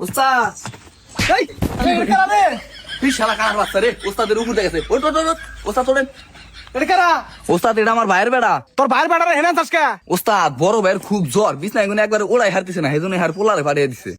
উস্তাদ এই এই কারা রে এই শালা কার বাচ্চা রে উস্তাদের উপর দেখেছে ওঠ ওঠ ওঠ উস্তাদ ওঠেন এটা কারা? উস্তাদ এটা আমার ভাইয়ের বেড়া তোর ভাইয়ের বেটারে হেনা চাসকা? উস্তাদ বড় ভাইয়ের খুব জ্বর বিছনা এগুলো একবার ওড়াই হারতেছে না সেজন্য হার পোলারে ফাটিয়ে দিছে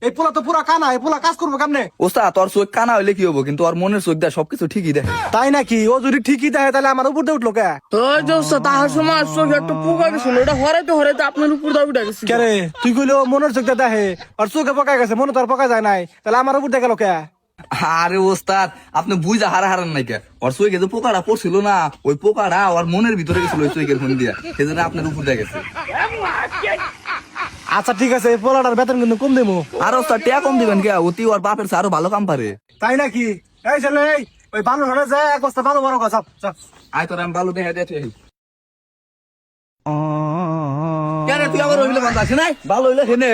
এই পোলা তো পুরা কানা, এই পোলা কাজ করবো কেমনে? উস্তাদ তোর চোখ কানা হইলে কি হবো কিন্তু ওর মনের চোখ দেয় সবকিছু ঠিকই দেখে তাই নাকি? ও যদি ঠিকই দেয় তাহলে আমার উপর দিয়ে উঠলো কে? ওই যে উস্তাদ তাহার সময় চোখে একটা পোকা গেছিল, ওটা হরাইতে হরাইতে আপনার উপর দিয়ে উঠে গেছে। কে রে তুই কইলে ও মনের চোখটা দেখে আর চোখে পকায় গেছে, মনে তো আর পকায় যায় নাই, তাহলে আমার উপর দিয়ে গেল কে? আরে ওস্তাদ আপনি বুঝা হারান নাই কে ওর চোখে যে পোকাটা পড়ছিল না ওই পোকাটা ওর মনের ভিতরে গেছিল ওই চোখের ফোন দিয়া সেজন্য আপনার উপর দিয়ে গেছে আচ্ছা ঠিক আছে, এই পোলাটার বেতন কিন্তু কম দেবো। আর ওস্তাদ টিয়া কম দিবেন কে অতি ওর বাপের চেয়ে আরো ভালো কাম পারে তাই নাকি? এই ছেলে এই ওই বানর ঘরে যায় এক বস্তা বালু বড় কথা চাপ। আয় তোর আমি ভালো দেখে দেখে কেন তুই আবার হইলে বান্ধা আছে নাই ভালো হইলে হেনে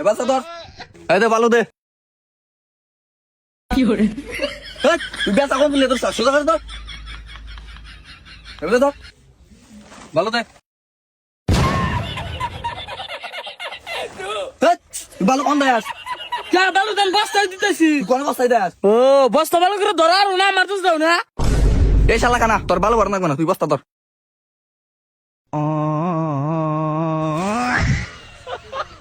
এবার ধর এই দে ভালো দে কি করে? এই, তুই বেচা কম দিলে তোর সোজা করে ধর এবার ধর ভালো দে এই, তুই ভালো কম দেয় কে ভালো দাম বস্তায় দিতেছি। তুই কোন বস্তায় দেয় ও বস্তা ভালো করে ধরা আর না মারতেছ দাও না। এই শালা কানা তোর ভালো বার লাগবে না তুই বস্তা ধর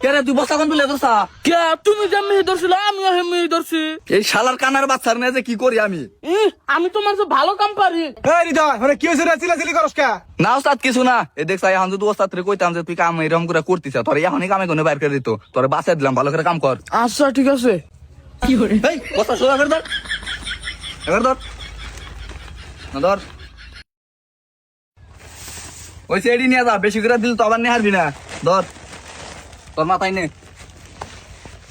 কেন তুই বস্তা কোন দিলে তোর কে তুমি যে মেয়ে ধরছিল আমিও মেয়ে ধরছি। এই শালার কানার বাচ্চার নিয়ে যে কি করি আমি আমি তোমার যে ভালো কাম পারি। এই হৃদয় মানে কি হয়েছে রে, চিলাচিলি করস কে? না ওস্তাদ কিছু না এ দেখছ এখন যদি ওস্তাদ রে কইতাম যে তুই কাম এরকম করে করতিস তোর এখনই কামে কোনে বাইর করে দিত তোর বাসা দিলাম ভালো করে কাম কর আচ্ছা ঠিক আছে। কি করে? এই বস্তা সোজা করে ধর এবার ধর না ধর ওই সেডি নিয়ে যা বেশি করে দিল তো আবার নিয়ে হারবি না ধর তোর মাথায় নে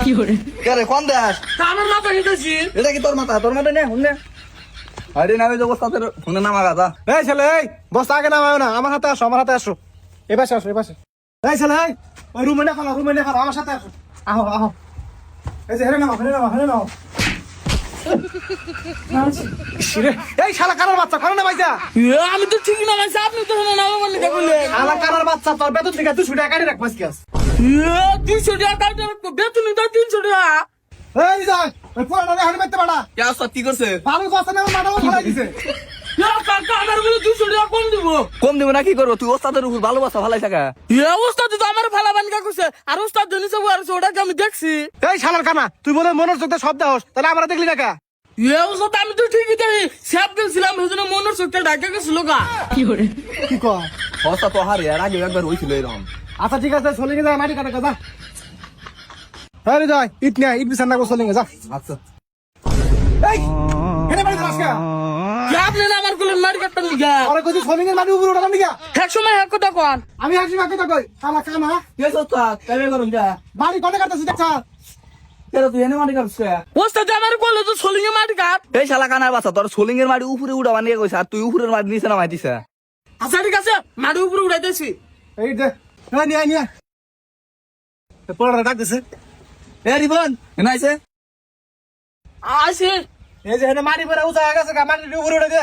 কি করে? কে রে কোন দেশ আমার মাথা নিতেছি। এটা কি তোর মাথায় নে হুন আরে না ওই যে ওস্তাদের ফোনে নামা গাদা এই ছেলে এই বস্তা আগে নামাও না, আমার হাতে আসো, আমার হাতে আসো, এ পাশে আসো, এ পাশে। এই ছেলে এই ওই রুমে না ফেলো, রুমে না ফেলো, আমার সাথে আসো, আহো আহো। এই যে হেরে নাও, হেরে নাও, হেরে নাও। ইসরে, এই শালা কানার বাচ্চা করে না ভাইজা? আমি তো ঠিক না মাইছি, আপনি তো নামা বললে কে বললেন? শালা কানার বাচ্চা তোর বেতন থেকে 200 টাকা কাটি রাখবাস কি আস? 200 টাকা কাটতে রাখবো, বেতনই তো 300 টাকা। এই যাই ওই পোলাটা হাড়ি মারতে পাড়া কে ওস্তাদ কি করছে ভালো কথা না মাটাও ফলাই দিছে। কাকা আমার বলে 200 টাকা কম দিব। কম দেবো না কি করবো তুই ওস্তাদের উপর ভালোবাসা ভালাই থাকা ওস্তাদ তো আমার ভালা বানিকা করছে, আর ওস্তাদ জনিছে ওটাকে আমি দেখছি। এই শালার কানা তুই বলে মনের চোখে শব্দ হস, তাহলে আমরা দেখলি না কা? ওস্তাদ আমি তো ঠিকই দেখি, স্যাপ গেছিলাম সেজন্য মনের চোখটা ঢাকা গেছিল গা। কি করে? কি কয়? ওস্তাদ তো হারে আর আগে একবার হয়েছিল এরকম আচ্ছা ঠিক আছে, চলে গেছে মাটি কাটা যা। হ্যাঁ রে যাই ইট নিয়ে ইট বিছানা করে চলে যা। আচ্ছা এই হেরে বাড়ি যাস কা? আপনি না আমার কোলে মারি কাটতেন গা। আরে কইছিস সোলিং এর মাটি উপরে উঠালাম দিকা? এক সময় এক কথা কন। আমি হাসি মাকে তো কই শালা কানা কে ওস্তাদ কেমন করুন যা বাড়ি কটে কাটতেছিস দেখছ? কেন তুই এনে মাটি কাটছে ওস্তাদ আমার কোলে তো সলিং মারি কাট। এই শালা কানার বাচ্চা তোর সোলিং এর মাটি উপরে উড়াবা নিয়ে কইছে আর তুই উপরের মাটি নিচে নামাই দিছে আচ্ছা ঠিক আছে, মাটি উপরে উঠাইতেছি। এই দে নিয়ে নিয়ে পড়া ডাকতেছে। এ রিবন এনে আইছে আসে এই যে হেনে মাটি পরে উঠা গেছে গা, মাটি উপরে উঠে দে।